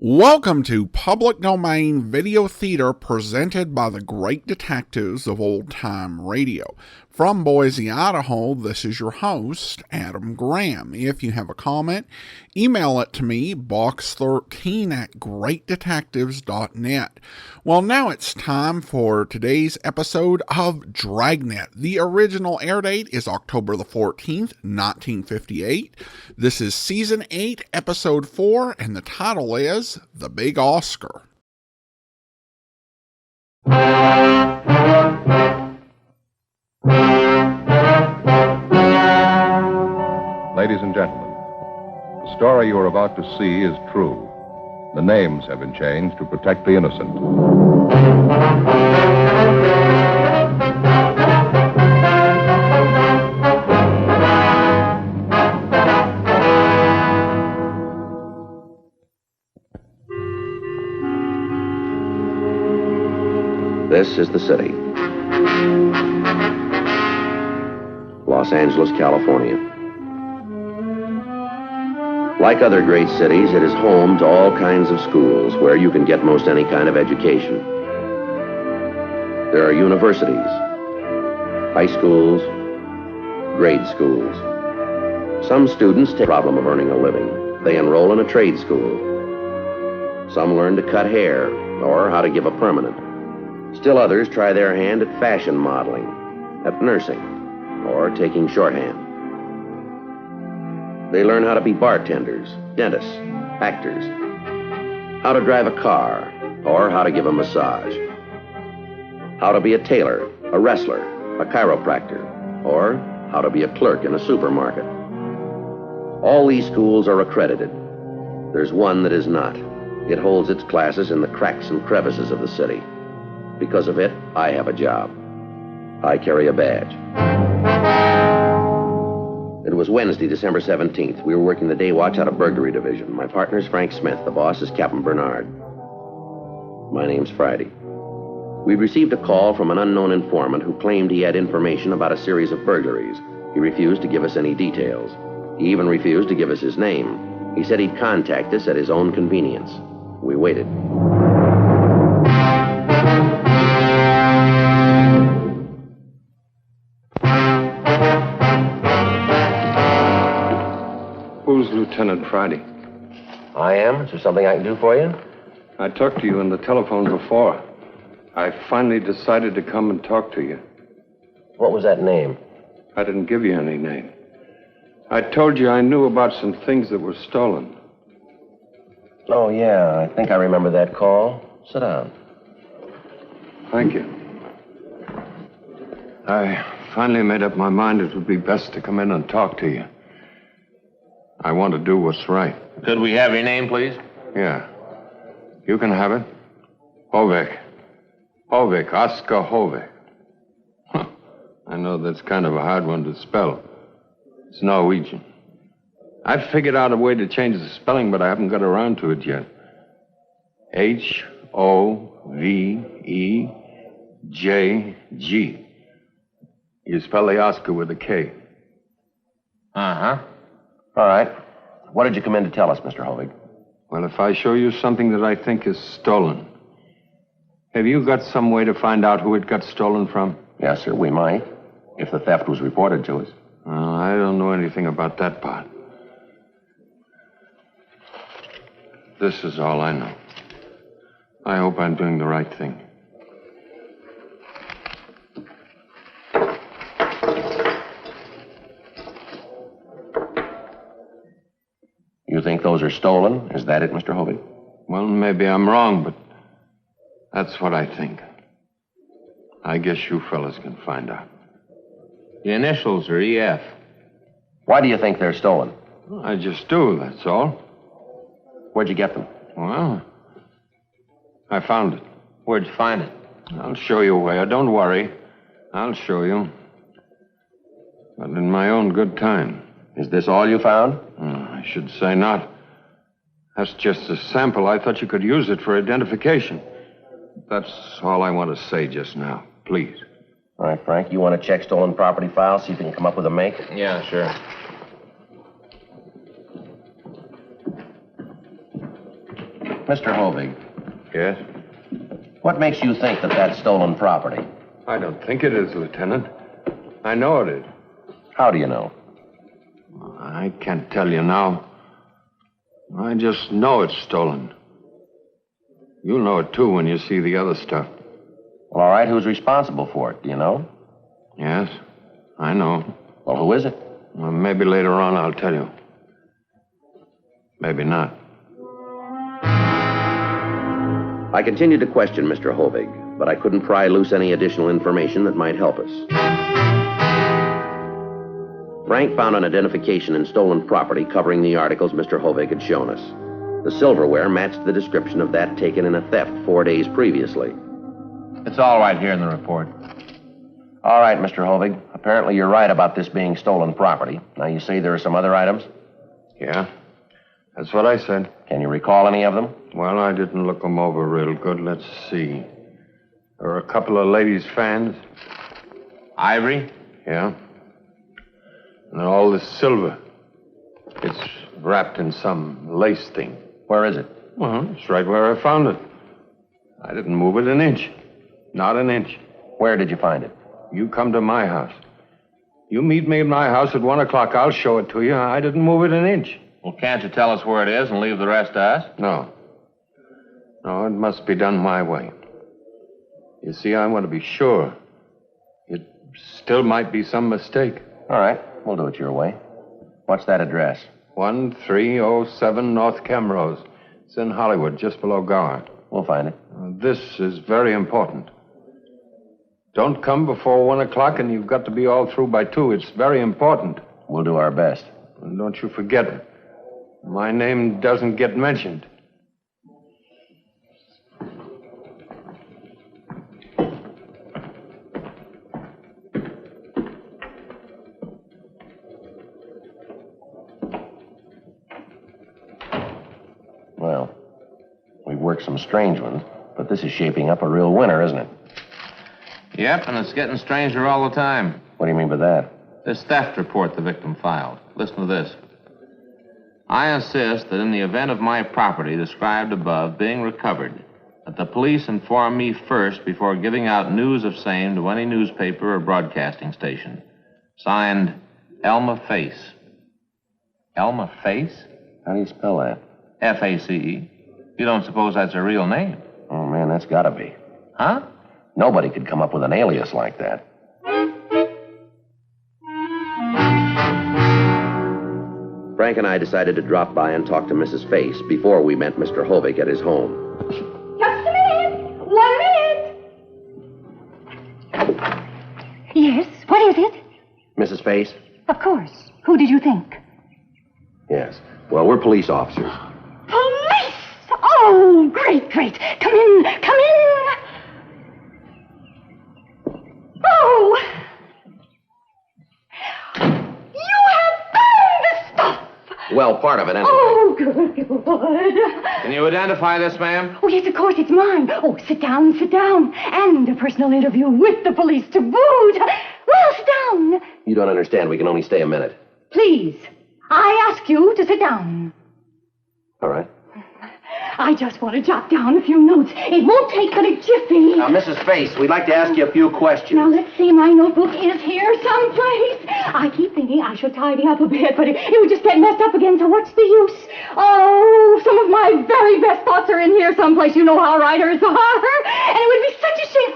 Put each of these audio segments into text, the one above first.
Welcome to Public Domain Video Theater presented by the great detectives of old-time radio. From Boise, Idaho, this is your host, Adam Graham. If you have a comment, email it to me, box13@greatdetectives.net. Well, now it's time for today's episode of Dragnet. The original air date is October the 14th, 1958. This is Season 8, Episode 4, and the title is The Big Oskar. Ladies and gentlemen, the story you are about to see is true. The names have been changed to protect the innocent. This is the city. Los Angeles, California. Like other great cities, it is home to all kinds of schools where you can get most any kind of education. There are universities, high schools, grade schools. Some students take the problem of earning a living. They enroll in a trade school. Some learn to cut hair or how to give a permanent. Still others try their hand at fashion modeling, at nursing, or taking shorthand. They learn how to be bartenders, dentists, actors, how to drive a car, or how to give a massage, how to be a tailor, a wrestler, a chiropractor, or how to be a clerk in a supermarket. All these schools are accredited. There's one that is not. It holds its classes in the cracks and crevices of the city. Because of it, I have a job. I carry a badge. It was Wednesday, December 17th. We were working the day watch out of burglary division. My partner's Frank Smith. The boss is Captain Bernard. My name's Friday. We received a call from an unknown informant who claimed he had information about a series of burglaries. He refused to give us any details. He even refused to give us his name. He said he'd contact us at his own convenience. We waited. Who's Lieutenant Friday? I am. Is there something I can do for you? I talked to you on the telephone before. I finally decided to come and talk to you. What was that name? I didn't give you any name. I told you I knew about some things that were stolen. Oh, yeah. I think I remember that call. Sit down. Thank you. I finally made up my mind it would be best to come in and talk to you. I want to do what's right. Could we have your name, please? Yeah. You can have it. Hovek. Hovek. Oskar Hovek. Huh. I know that's kind of a hard one to spell. It's Norwegian. I've figured out a way to change the spelling, but I haven't got around to it yet. H-O-V-E-J-G. You spell the Oscar with a K. Uh-huh. All right. What did you come in to tell us, Mr. Hovig? Well, if I show you something that I think is stolen, have you got some way to find out who it got stolen from? Yes, sir, we might, if the theft was reported to us. Well, I don't know anything about that part. This is all I know. I hope I'm doing the right thing. You think those are stolen? Is that it, Mr. Hovig? Well, maybe I'm wrong, but that's what I think. I guess you fellas can find out. The initials are EF. Why do you think they're stolen? Well, I just do, that's all. Where'd you get them? Well, I found it. Where'd you find it? I'll show you where. Don't worry. I'll show you. But in my own good time. Is this all you found? I should say not. That's just a sample. I thought you could use it for identification. That's all I want to say just now. Please. All right, Frank, you want to check stolen property files, see if you can come up with a make? Yeah, sure. Mr. Hovig, Yes? what makes you think that that's stolen property? I don't think it is, Lieutenant. I know it is. How do you know? I can't tell you now. I just know it's stolen. You'll know it, too, when you see the other stuff. Well, all right, who's responsible for it? Do you know? Yes, I know. Well, who is it? Well, maybe later on I'll tell you. Maybe not. I continued to question Mr. Hovig, but I couldn't pry loose any additional information that might help us. Frank found an identification in stolen property covering the articles Mr. Hovig had shown us. The silverware matched the description of that taken in a theft 4 days previously. It's all right here in the report. All right, Mr. Hovig. Apparently you're right about this being stolen property. Now, you say there are some other items? Yeah? That's what I said. Can you recall any of them? Well, I didn't look them over real good. Let's see. There are a couple of ladies' fans. Ivory? Yeah. And all this silver. It's wrapped in some lace thing. Where is it? Well, it's right where I found it. I didn't move it an inch. Not an inch. Where did you find it? You come to my house. You meet me at my house at 1 o'clock. I'll show it to you. I didn't move it an inch. Well, can't you tell us where it is and leave the rest to us? No. No, it must be done my way. You see, I want to be sure. It still might be some mistake. All right, we'll do it your way. What's that address? 1307 North Camrose. It's in Hollywood, just below Gower. We'll find it. This is very important. Don't come before 1 o'clock, and you've got to be all through by 2. It's very important. We'll do our best. And don't you forget it. My name doesn't get mentioned. Well, we've worked some strange ones, but this is shaping up a real winner, isn't it? Yep, and it's getting stranger all the time. What do you mean by that? This theft report the victim filed. Listen to this. I insist that in the event of my property described above being recovered, that the police inform me first before giving out news of same to any newspaper or broadcasting station. Signed, Elma Face. Elma Face? How do you spell that? F-A-C-E. You don't suppose that's her real name? Oh, man, that's gotta be. Huh? Nobody could come up with an alias like that. Frank and I decided to drop by and talk to Mrs. Face before we met Mr. Hovig at his home. Just a minute. 1 minute. Yes, what is it? Mrs. Face? Of course. Who did you think? Yes. Well, we're police officers. Police! Oh, great, great. Come in, come in. Oh! You have found the stuff! Well, part of it, anyway. Oh, good. Can you identify this, ma'am? Oh, yes, of course, it's mine. Oh, sit down, sit down. And a personal interview with the police to boot. Well, sit down. You don't understand. We can only stay a minute. Please, I ask you to sit down. All right. I just want to jot down a few notes. It won't take but a jiffy. Now, Mrs. Face, we'd like to ask you a few questions. Now, let's see. My notebook is here someplace. I keep thinking I should tidy up a bit, but it would just get messed up again, so what's the use? Oh, some of my very best thoughts are in here someplace. You know how writers are. And it would be such a shame.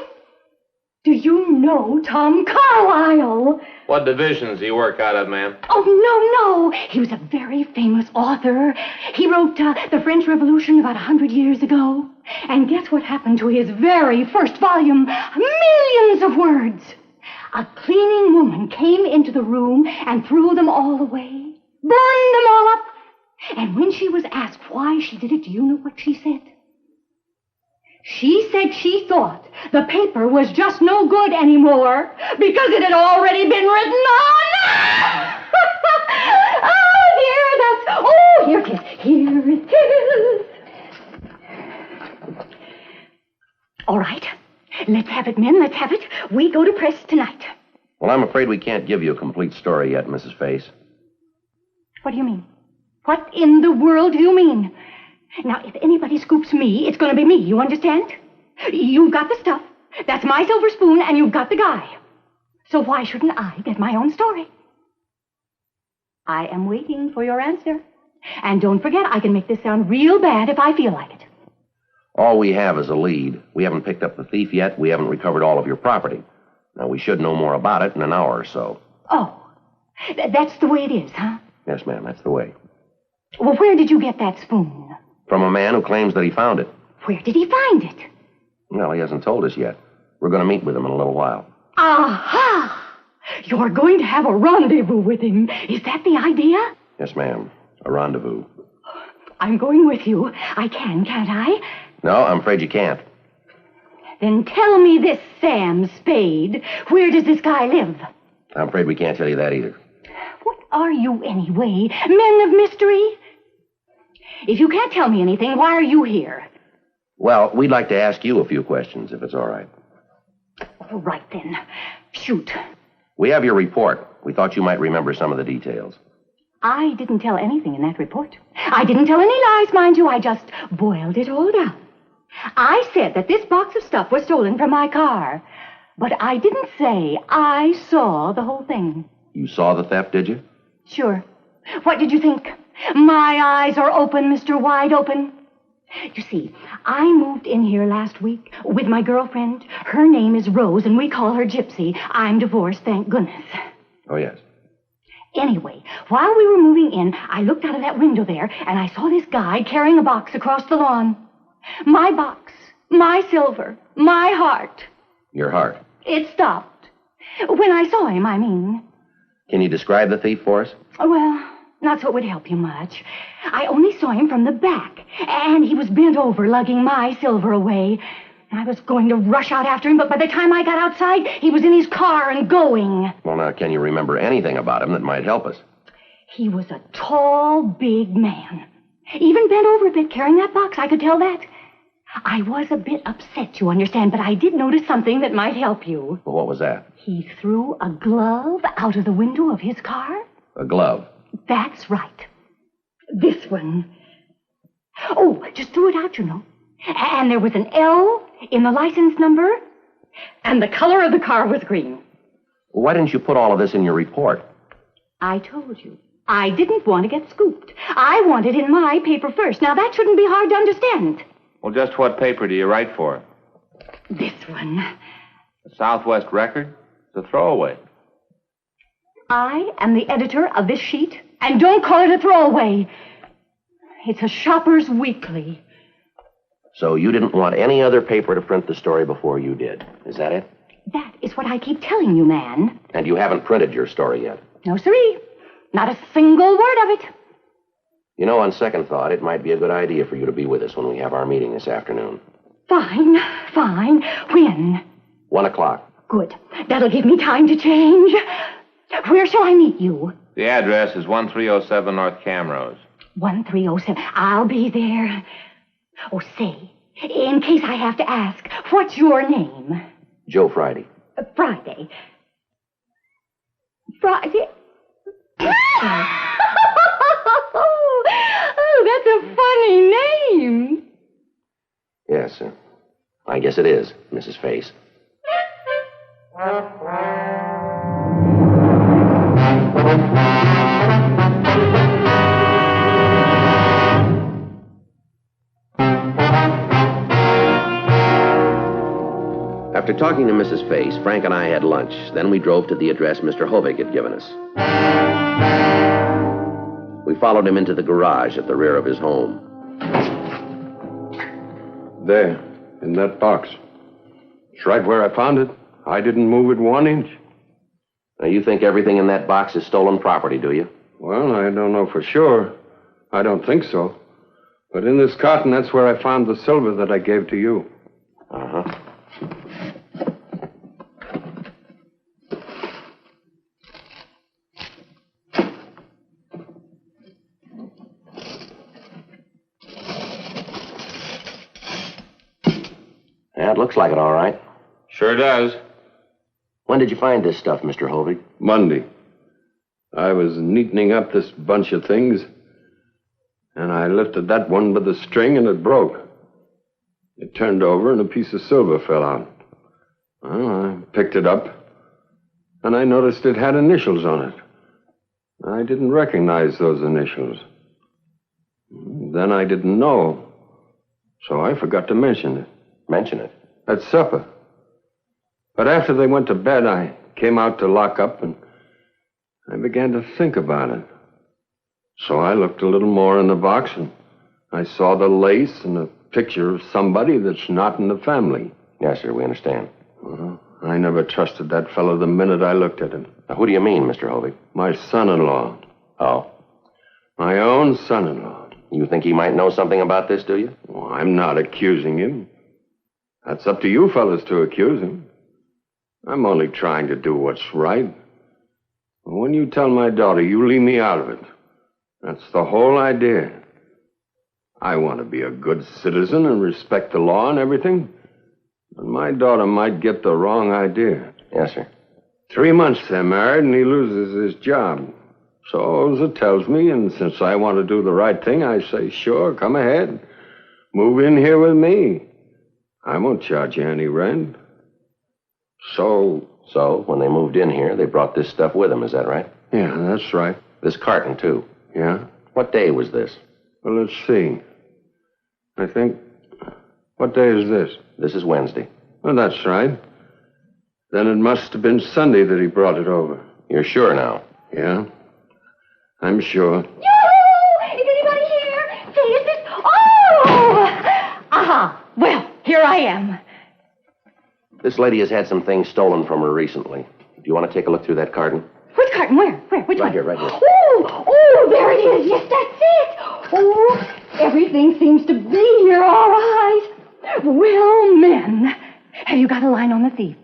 Do you know Tom Carlyle? What divisions do you work out of, ma'am? Oh, no. He was a very famous author. He wrote The French Revolution about 100 years ago. And guess what happened to his very first volume? Millions of words. A cleaning woman came into the room and threw them all away. Burned them all up. And when she was asked why she did it, do you know what she said? She said she thought the paper was just no good anymore because it had already been written on. Oh, dear, that's... Oh, here it is. Here it is. All right. Let's have it, men. Let's have it. We go to press tonight. Well, I'm afraid we can't give you a complete story yet, Mrs. Face. What do you mean? What in the world do you mean? Now, if anybody scoops me, it's going to be me, you understand? You've got the stuff. That's my silver spoon, and you've got the guy. So why shouldn't I get my own story? I am waiting for your answer. And don't forget, I can make this sound real bad if I feel like it. All we have is a lead. We haven't picked up the thief yet. We haven't recovered all of your property. Now, we should know more about it in an hour or so. Oh, that's the way it is, huh? Yes, ma'am, that's the way. Well, where did you get that spoon? From a man who claims that he found it. Where did he find it? Well, he hasn't told us yet. We're going to meet with him in a little while. Aha! You're going to have a rendezvous with him. Is that the idea? Yes, ma'am. A rendezvous. I'm going with you. I can, can't I? No, I'm afraid you can't. Then tell me this, Sam Spade. Where does this guy live? I'm afraid we can't tell you that either. What are you, anyway? Men of mystery? If you can't tell me anything, why are you here? Well, we'd like to ask you a few questions, if it's all right. All right, then. Shoot. We have your report. We thought you might remember some of the details. I didn't tell anything in that report. I didn't tell any lies, mind you. I just boiled it all down. I said that this box of stuff was stolen from my car. But I didn't say I saw the whole thing. You saw the theft, did you? Sure. What did you think? My eyes are open, Mr. Wide Open. You see, I moved in here last week with my girlfriend. Her name is Rose, and we call her Gypsy. I'm divorced, thank goodness. Oh, yes. Anyway, while we were moving in, I looked out of that window there, and I saw this guy carrying a box across the lawn. My box, my silver, my heart. Your heart. It stopped. When I saw him, I mean. Can you describe the thief for us? Well, not so it would help you much. I only saw him from the back, and he was bent over, lugging my silver away. I was going to rush out after him, but by the time I got outside, he was in his car and going. Well, now, can you remember anything about him that might help us? He was a tall, big man. Even bent over a bit, carrying that box, I could tell that. I was a bit upset, you understand, but I did notice something that might help you. Well, what was that? He threw a glove out of the window of his car. A glove? That's right. This one. Oh, just threw it out, you know. And there was an L in the license number, and the color of the car was green. Well, why didn't you put all of this in your report? I told you. I didn't want to get scooped. I want it in my paper first. Now, that shouldn't be hard to understand. Well, just what paper do you write for? This one. The Southwest Record? It's a throwaway. I am the editor of this sheet, and don't call it a throwaway. It's a shopper's weekly. So you didn't want any other paper to print the story before you did. Is that it? That is what I keep telling you, man. And you haven't printed your story yet? No, siree. Not a single word of it. You know, on second thought, it might be a good idea for you to be with us when we have our meeting this afternoon. Fine, fine. When? 1 o'clock. Good. That'll give me time to change. Where shall I meet you? The address is 1307 North Camrose. 1307. I'll be there. Oh, say, in case I have to ask, what's your name? Joe Friday. Friday. Friday? Oh, that's a funny name. Yes, sir. I guess it is, Mrs. Face. After talking to Mrs. Face, Frank and I had lunch. Then we drove to the address Mr. Hovig had given us. We followed him into the garage at the rear of his home. There, in that box. It's right where I found it. I didn't move it 1 inch. Now, you think everything in that box is stolen property, do you? Well, I don't know for sure. I don't think so. But in this carton, that's where I found the silver that I gave to you. Uh-huh. Yeah, it looks like it, all right. Sure does. When did you find this stuff, Mr. Hovig? Monday. I was neatening up this bunch of things. And I lifted that one by the string, and it broke. It turned over, and a piece of silver fell out. Well, I picked it up, and I noticed it had initials on it. I didn't recognize those initials. Then I didn't know, so I forgot to mention it. Mention it. At supper. But after they went to bed, I came out to lock up, and I began to think about it. So I looked a little more in the box, and I saw the lace and a picture of somebody that's not in the family. Yes, sir, we understand. Well, I never trusted that fellow the minute I looked at him. Now, who do you mean, Mr. Hovey? My son-in-law. Oh. My own son-in-law. You think he might know something about this, do you? Well, I'm not accusing him. That's up to you fellas to accuse him. I'm only trying to do what's right. When you tell my daughter you leave me out of it, that's the whole idea. I want to be a good citizen and respect the law and everything. But my daughter might get the wrong idea. Yes, sir. 3 months they're married, and he loses his job. So it tells me, and since I want to do the right thing, I say, sure, come ahead. Move in here with me. I won't charge you any rent. So, when they moved in here, they brought this stuff with them, is that right? Yeah, that's right. This carton, too. Yeah? What day was this? Well, let's see. I think... What day is this? This is Wednesday. Well, that's right. Then it must have been Sunday that he brought it over. You're sure now? Yeah. I'm sure. Yoo-hoo! Is anybody here? Say, is this... Oh! Aha! Well, here I am. This lady has had some things stolen from her recently. Do you want to take a look through that carton? Which carton? Where? Which one? Right here. Oh, there it is. Yes, that's it. Oh, everything seems to be here all right. Well, men, have you got a line on the thief?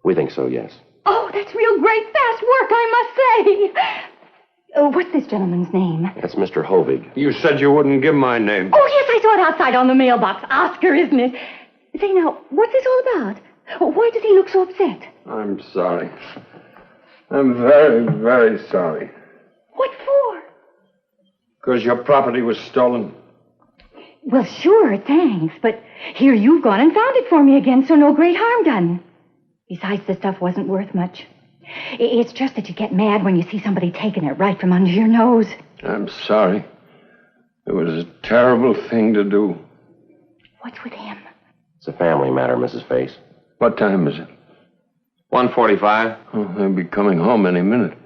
We think so, yes. Oh, that's real great fast work, I must say. What's this gentleman's name? That's Mr. Hovig. You said you wouldn't give my name. Oh, yes, I saw it outside on the mailbox. Oskar, isn't it? Say, now, what's this all about? Why does he look so upset? I'm sorry. I'm very, very sorry. What for? Because your property was stolen. Well, sure, thanks, but here you've gone and found it for me again, so no great harm done. Besides, the stuff wasn't worth much. It's just that you get mad when you see somebody taking it right from under your nose. I'm sorry. It was a terrible thing to do. What's with him? It's a family matter, Mrs. Face. What time is it? 1:45. Oh, they'll be coming home any minute.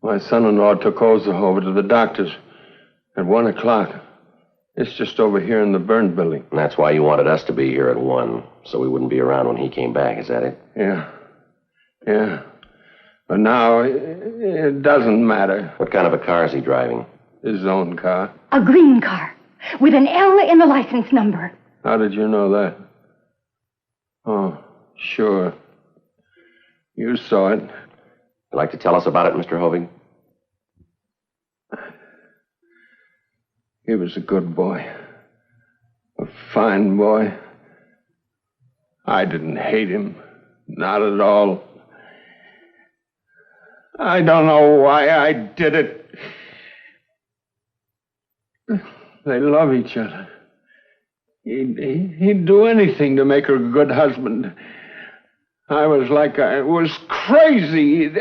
My son-in-law took Oza over to the doctor's at 1 o'clock. It's just over here in the burn building. And that's why you wanted us to be here at 1, so we wouldn't be around when he came back, is that it? Yeah. But now, it doesn't matter. What kind of a car is he driving? His own car. A green car with an L in the license number. How did you know that? Oh, sure. You saw it. You'd like to tell us about it, Mr. Hovig? He was a good boy. A fine boy. I didn't hate him. Not at all. I don't know why I did it. They love each other. He'd do anything to make her a good husband. I was crazy.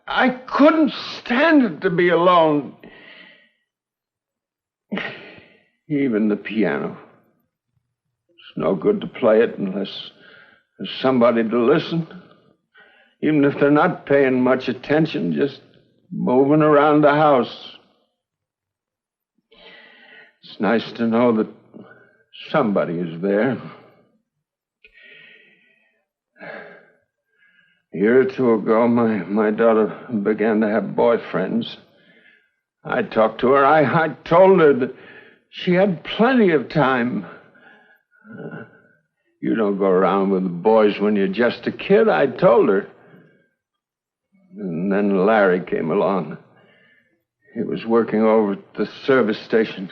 I couldn't stand it to be alone. Even the piano. It's no good to play it unless there's somebody to listen. Even if they're not paying much attention, just moving around the house. It's nice to know that somebody is there. A year or two ago, my daughter began to have boyfriends. I talked to her. I told her that she had plenty of time. You don't go around with boys when you're just a kid, I told her. And then Larry came along. He was working over at the service station.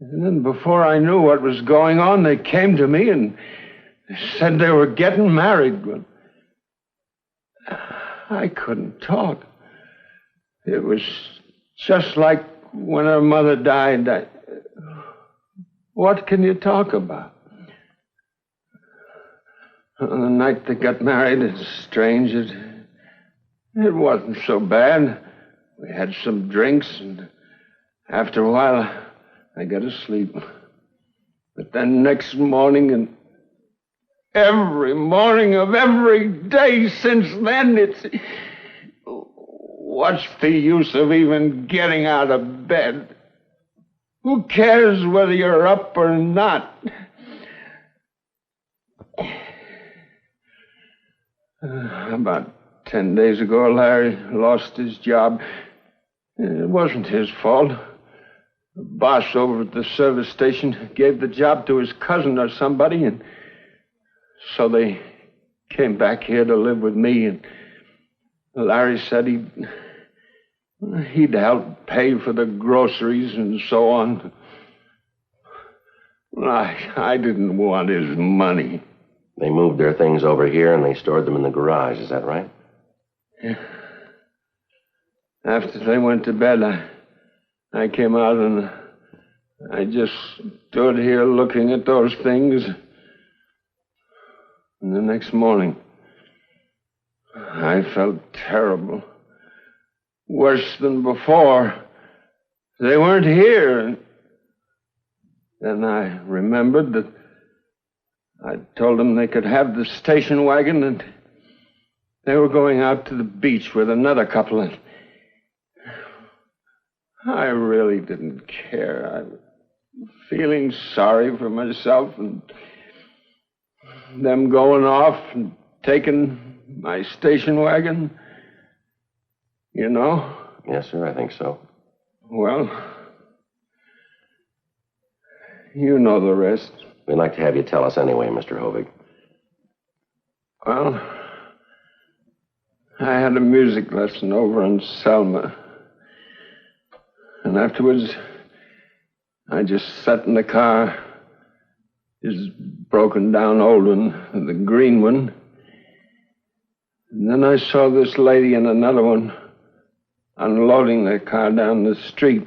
And then before I knew what was going on, they came to me and said they were getting married. But I couldn't talk. It was just like when her mother died, what can you talk about? On the night they got married, it's strange. It wasn't so bad. We had some drinks, and after a while, I got asleep. But then next morning, and every morning of every day since then, it's... What's the use of even getting out of bed? Who cares whether you're up or not? About 10 days ago, Larry lost his job. It wasn't his fault. The boss over at the service station gave the job to his cousin or somebody, and so they came back here to live with me, and Larry said he'd help pay for the groceries and so on. Well, I didn't want his money. They moved their things over here and they stored them in the garage, is that right? Yeah. After they went to bed, I came out and I just stood here looking at those things. And the next morning, I felt terrible. Worse than before. They weren't here. Then I remembered that I told them they could have the station wagon, and they were going out to the beach with another couple. And I really didn't care. I was feeling sorry for myself, and them going off and taking my station wagon. You know? Yes, sir, I think so. Well, you know the rest. We'd like to have you tell us anyway, Mr. Hovig. Well, I had a music lesson over in Selma. And afterwards, I just sat in the car, his broken down old one, the green one. And then I saw this lady and another one unloading their car down the street.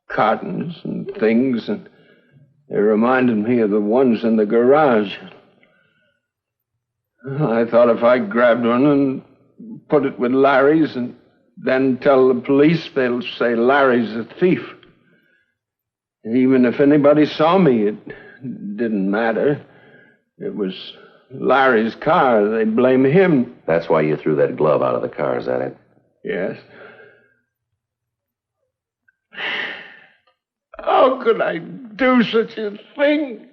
Cartons and things, and they reminded me of the ones in the garage. I thought if I grabbed one and put it with Larry's and then tell the police, they'll say Larry's a thief. Even if anybody saw me, it didn't matter. It was Larry's car. They'd blame him. That's why you threw that glove out of the car, is that it? Yes. How could I do such a thing?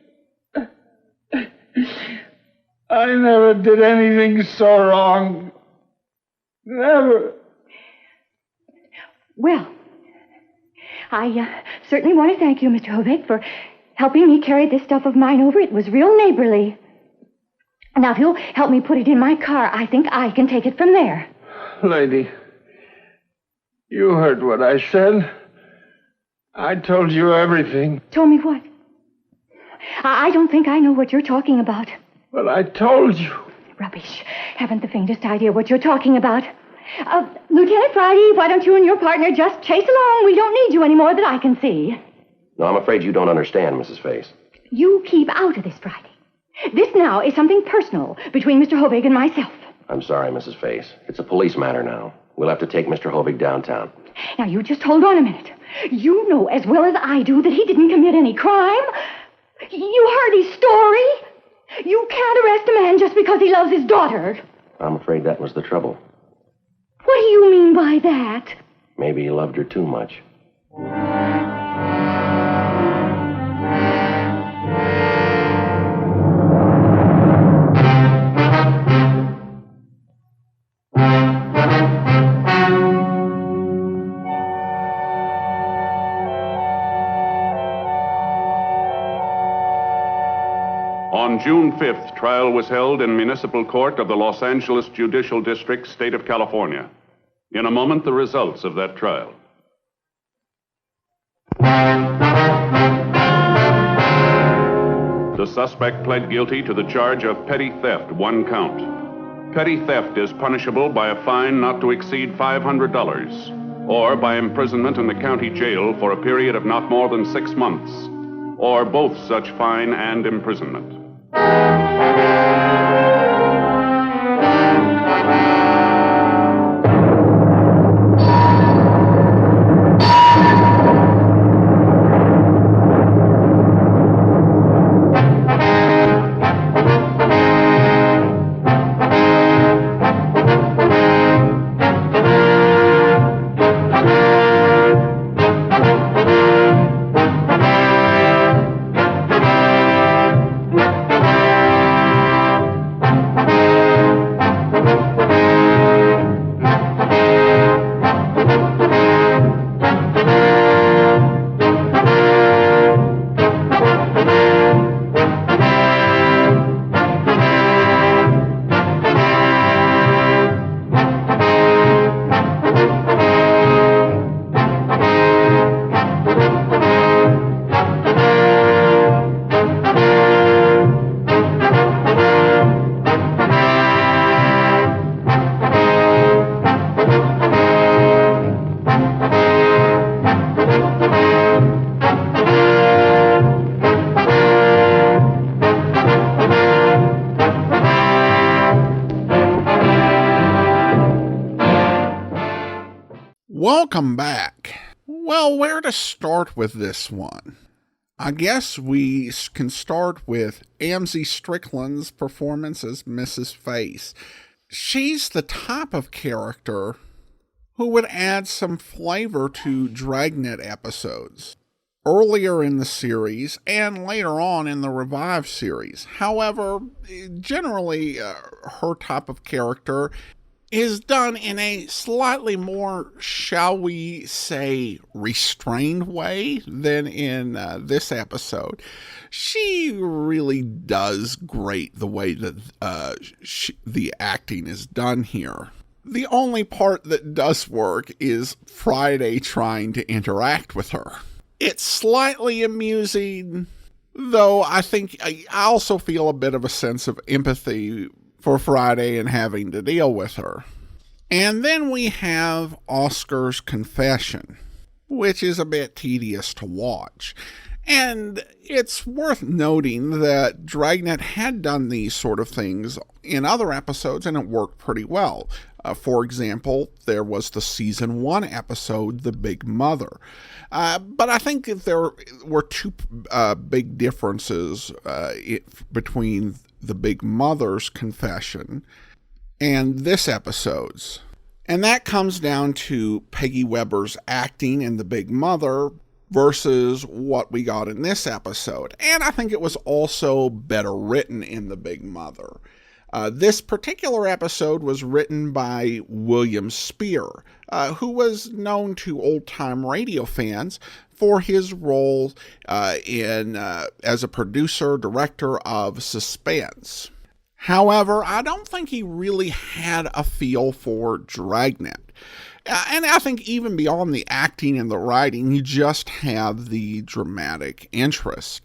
I never did anything so wrong. Never. Well, I certainly want to thank you, Mr. Hovig, for helping me carry this stuff of mine over. It was real neighborly. Now, if you'll help me put it in my car, I think I can take it from there. Lady, you heard what I said. I told you everything. Told me what? I don't think I know what you're talking about. But I told you. Rubbish. Haven't the faintest idea what you're talking about. Lieutenant Friday, why don't you and your partner just chase along? We don't need you anymore that I can see. No, I'm afraid you don't understand, Mrs. Face. You keep out of this, Friday. This now is something personal between Mr. Hovig and myself. I'm sorry, Mrs. Face. It's a police matter now. We'll have to take Mr. Hovig downtown. Now, you just hold on a minute. You know as well as I do that he didn't commit any crime. You heard his story. You can't arrest a man just because he loves his daughter. I'm afraid that was the trouble. What do you mean by that? Maybe he loved her too much. On June 5th, trial was held in Municipal Court of the Los Angeles Judicial District, State of California. In a moment, the results of that trial. The suspect pled guilty to the charge of petty theft, 1 count. Petty theft is punishable by a fine not to exceed $500. or by imprisonment in the county jail for a period of not more than 6 months, or both such fine and imprisonment. Welcome back. Well, where to start with this one? I guess we can start with Amzie Strickland's performance as Mrs. Face. She's the type of character who would add some flavor to Dragnet episodes earlier in the series and later on in the Revive series. However, generally her type of character is done in a slightly more, shall we say, restrained way than in this episode. She really does great the way that the acting is done here. The only part that does work is Friday trying to interact with her. It's slightly amusing, though I think I also feel a bit of a sense of empathy for Friday and having to deal with her. And then we have Oscar's confession, which is a bit tedious to watch. And it's worth noting that Dragnet had done these sort of things in other episodes, and it worked pretty well. For example, there was the season 1 episode, The Big Mother. But I think that there were two big differences between The Big Mother's confession and this episode's. And that comes down to Peggy Weber's acting in The Big Mother versus what we got in this episode. And I think it was also better written in The Big Mother. This particular episode was written by William Spear, who was known to old-time radio fans for his role as a producer, director of Suspense. However, I don't think he really had a feel for Dragnet. And I think even beyond the acting and the writing, you just have the dramatic interest.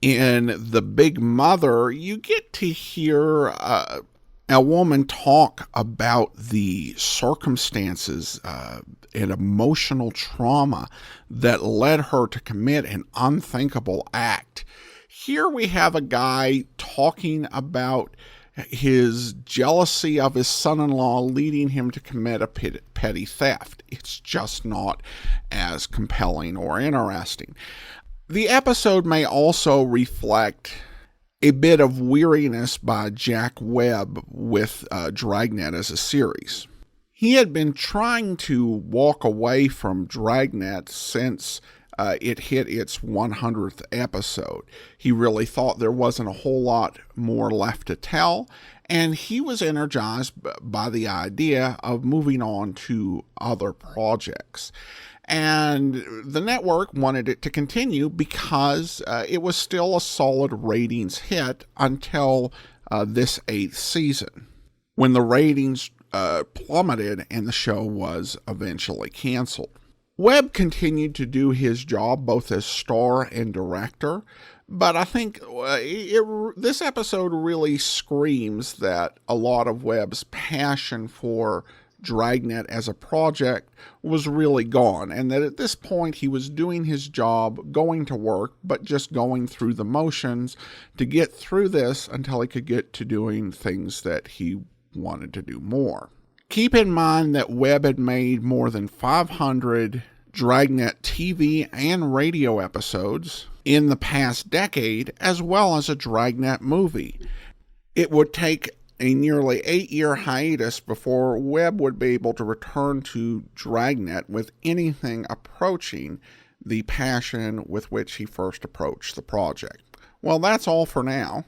In The Big Mother, you get to hear a woman talk about the circumstances and emotional trauma that led her to commit an unthinkable act. Here we have a guy talking about his jealousy of his son-in-law leading him to commit a petty theft. It's just not as compelling or interesting. The episode may also reflect a bit of weariness by Jack Webb with Dragnet as a series. He had been trying to walk away from Dragnet since it hit its 100th episode. He really thought there wasn't a whole lot more left to tell, and he was energized by the idea of moving on to other projects. And the network wanted it to continue because it was still a solid ratings hit until this 8th season, when the ratings plummeted and the show was eventually canceled. Webb continued to do his job both as star and director, but I think this episode really screams that a lot of Webb's passion for Dragnet as a project was really gone, and that at this point he was doing his job, going to work, but just going through the motions to get through this until he could get to doing things that he wanted to do more. Keep in mind that Webb had made more than 500 Dragnet TV and radio episodes in the past decade, as well as a Dragnet movie. It would take a nearly 8-year hiatus before Webb would be able to return to Dragnet with anything approaching the passion with which he first approached the project. Well, that's all for now.